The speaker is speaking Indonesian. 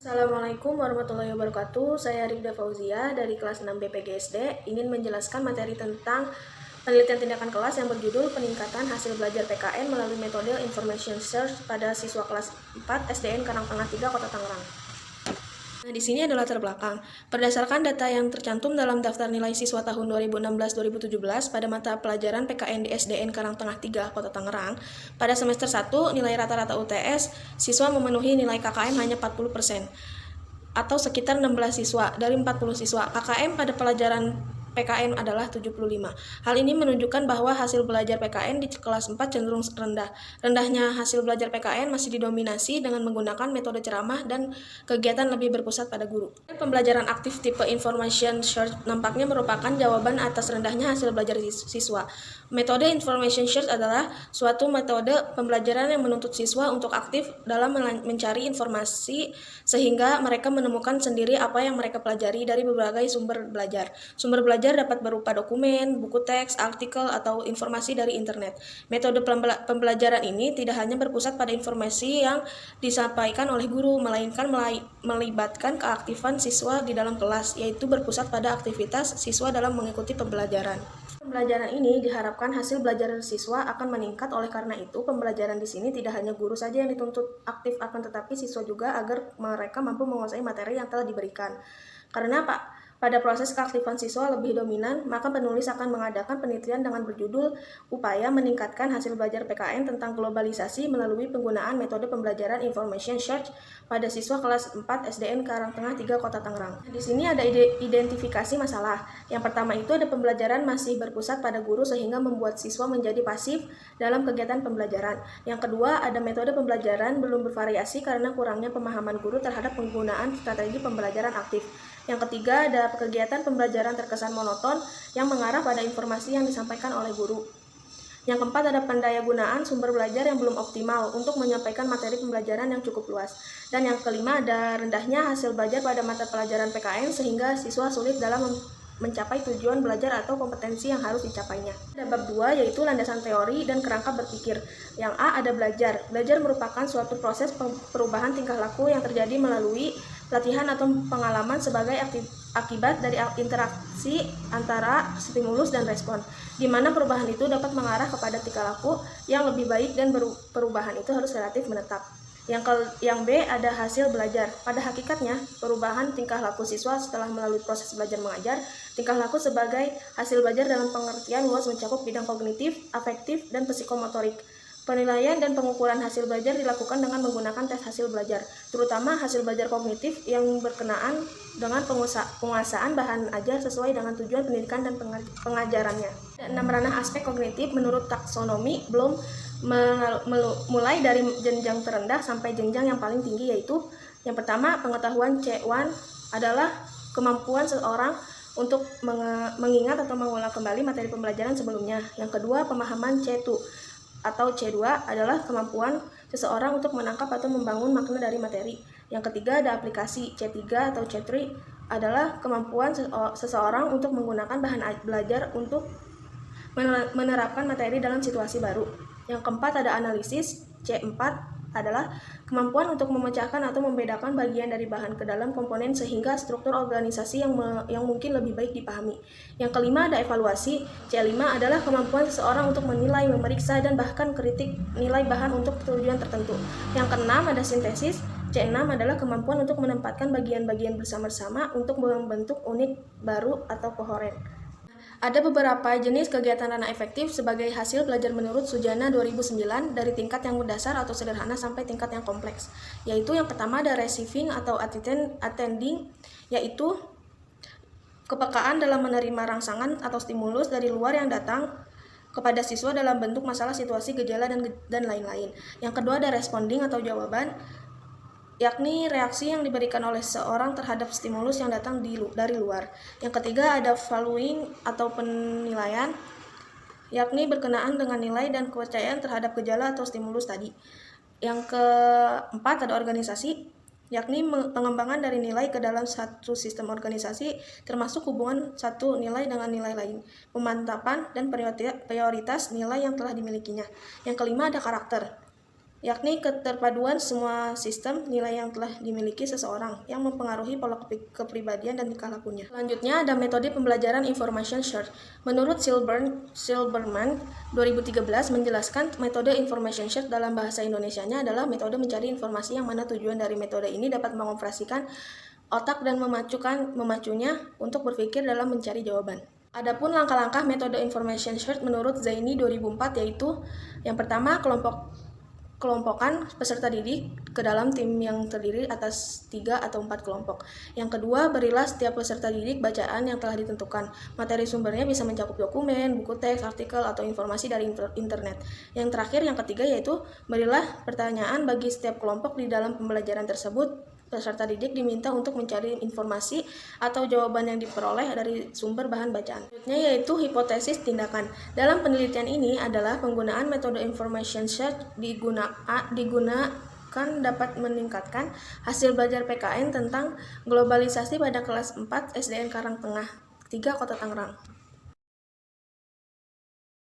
Assalamualaikum warahmatullahi wabarakatuh. Saya Rifda Fauzia dari kelas 6 BPGSD ingin menjelaskan materi tentang penelitian tindakan kelas yang berjudul peningkatan hasil belajar PKN melalui metode Information Search pada siswa kelas 4 SDN Karangtengah 3 Kota Tangerang. Nah, di sini ada latar belakang. Berdasarkan data yang tercantum dalam daftar nilai siswa tahun 2016-2017 pada mata pelajaran PKN di SDN Karangtengah 3 Kota Tangerang, pada semester 1 nilai rata-rata UTS siswa memenuhi nilai KKM hanya 40%. Atau sekitar 16 siswa dari 40 siswa. KKM pada pelajaran PKN adalah 75. Hal ini menunjukkan bahwa hasil belajar PKN di kelas 4 cenderung rendah. Rendahnya hasil belajar PKN masih didominasi dengan menggunakan metode ceramah dan kegiatan lebih berpusat pada guru. Pembelajaran aktif tipe Information Search nampaknya merupakan jawaban atas rendahnya hasil belajar siswa. Metode Information Search adalah suatu metode pembelajaran yang menuntut siswa untuk aktif dalam mencari informasi sehingga mereka menemukan sendiri apa yang mereka pelajari dari berbagai sumber belajar. Sumber belajar dapat berupa dokumen, buku teks, artikel, atau informasi dari internet. Metode pembelajaran ini tidak hanya berpusat pada informasi yang disampaikan oleh guru, melainkan melibatkan keaktifan siswa di dalam kelas, yaitu berpusat pada aktivitas siswa dalam mengikuti pembelajaran. Pembelajaran ini diharapkan hasil belajar siswa akan meningkat. Oleh karena itu, pembelajaran di sini tidak hanya guru saja yang dituntut aktif, akan tetapi siswa juga agar mereka mampu menguasai materi yang telah diberikan. Karena pada proses keaktifan siswa lebih dominan, maka penulis akan mengadakan penelitian dengan berjudul Upaya Meningkatkan Hasil Belajar PKN tentang Globalisasi melalui penggunaan metode pembelajaran Information Search pada siswa kelas 4 SDN Karangtengah 3 Kota Tangerang. Di sini ada identifikasi masalah. Yang pertama itu ada pembelajaran masih berpusat pada guru sehingga membuat siswa menjadi pasif dalam kegiatan pembelajaran. Yang kedua, ada metode pembelajaran belum bervariasi karena kurangnya pemahaman guru terhadap penggunaan strategi pembelajaran aktif. Yang ketiga, ada kegiatan pembelajaran terkesan monoton yang mengarah pada informasi yang disampaikan oleh guru. Yang keempat, ada pendayagunaan sumber belajar yang belum optimal untuk menyampaikan materi pembelajaran yang cukup luas. Dan yang kelima, ada rendahnya hasil belajar pada mata pelajaran PKN sehingga siswa sulit dalam mencapai tujuan belajar atau kompetensi yang harus dicapainya. Ada bab 2 yaitu landasan teori dan kerangka berpikir. Yang A ada belajar. Belajar merupakan suatu proses perubahan tingkah laku yang terjadi melalui latihan atau pengalaman sebagai akibat dari interaksi antara stimulus dan respon, di mana perubahan itu dapat mengarah kepada tingkah laku yang lebih baik dan perubahan itu harus relatif menetap. Yang B ada hasil belajar. Pada hakikatnya, perubahan tingkah laku siswa setelah melalui proses belajar mengajar, tingkah laku sebagai hasil belajar dalam pengertian luas mencakup bidang kognitif, afektif, dan psikomotorik. Penilaian dan pengukuran hasil belajar dilakukan dengan menggunakan tes hasil belajar, terutama hasil belajar kognitif yang berkenaan dengan penguasaan bahan ajar sesuai dengan tujuan pendidikan dan pengajarannya. 6 ranah aspek kognitif menurut taksonomi belum mulai dari jenjang terendah sampai jenjang yang paling tinggi, yaitu yang pertama, pengetahuan C1 adalah kemampuan seseorang untuk mengingat atau mengulang kembali materi pembelajaran sebelumnya. Yang kedua, pemahaman C2 atau C2 adalah kemampuan seseorang untuk menangkap atau membangun makna dari materi. Yang ketiga, ada aplikasi. C3 atau C3 adalah kemampuan seseorang untuk menggunakan bahan belajar untuk menerapkan materi dalam situasi baru. Yang keempat, ada analisis. C4 adalah kemampuan untuk memecahkan atau membedakan bagian dari bahan ke dalam komponen sehingga struktur organisasi yang mungkin lebih baik dipahami. Yang kelima, ada evaluasi. C5 adalah kemampuan seseorang untuk menilai, memeriksa, dan bahkan kritik nilai bahan untuk tujuan tertentu. Yang keenam, ada sintesis. C6 adalah kemampuan untuk menempatkan bagian-bagian bersama-sama untuk membentuk unit baru atau kohoren. Ada beberapa jenis kegiatan ranah efektif sebagai hasil belajar menurut Sujana 2009 dari tingkat yang mendasar atau sederhana sampai tingkat yang kompleks. Yaitu yang pertama ada receiving atau attending, yaitu kepekaan dalam menerima rangsangan atau stimulus dari luar yang datang kepada siswa dalam bentuk masalah, situasi, gejala, dan lain-lain. Yang kedua ada responding atau jawaban, yakni reaksi yang diberikan oleh seorang terhadap stimulus yang datang dari luar. Yang ketiga ada valuing atau penilaian, yakni berkenaan dengan nilai dan kepercayaan terhadap gejala atau stimulus tadi. Yang keempat ada organisasi, yakni pengembangan dari nilai ke dalam satu sistem organisasi, termasuk hubungan satu nilai dengan nilai lain, pemantapan dan prioritas nilai yang telah dimilikinya. Yang kelima ada karakter, yakni keterpaduan semua sistem nilai yang telah dimiliki seseorang yang mempengaruhi pola kepribadian dan tingkah lakunya. Selanjutnya ada metode pembelajaran information search. Menurut Silberman 2013 menjelaskan metode information search dalam bahasa Indonesianya adalah metode mencari informasi yang mana tujuan dari metode ini dapat mengoperasikan otak dan memacunya untuk berpikir dalam mencari jawaban. Adapun langkah-langkah metode information search menurut Zaini 2004 yaitu yang pertama kelompokan peserta didik ke dalam tim yang terdiri atas 3 atau 4 kelompok. Yang kedua, berilah setiap peserta didik bacaan yang telah ditentukan. Materi sumbernya bisa mencakup dokumen, buku teks, artikel, atau informasi dari internet. Yang terakhir, yang ketiga, yaitu berilah pertanyaan bagi setiap kelompok di dalam pembelajaran tersebut. Peserta didik diminta untuk mencari informasi atau jawaban yang diperoleh dari sumber bahan bacaan. Selanjutnya yaitu hipotesis tindakan. Dalam penelitian ini adalah penggunaan metode information search digunakan dapat meningkatkan hasil belajar PKN tentang globalisasi pada kelas 4 SDN Karangtengah 3 Kota Tangerang.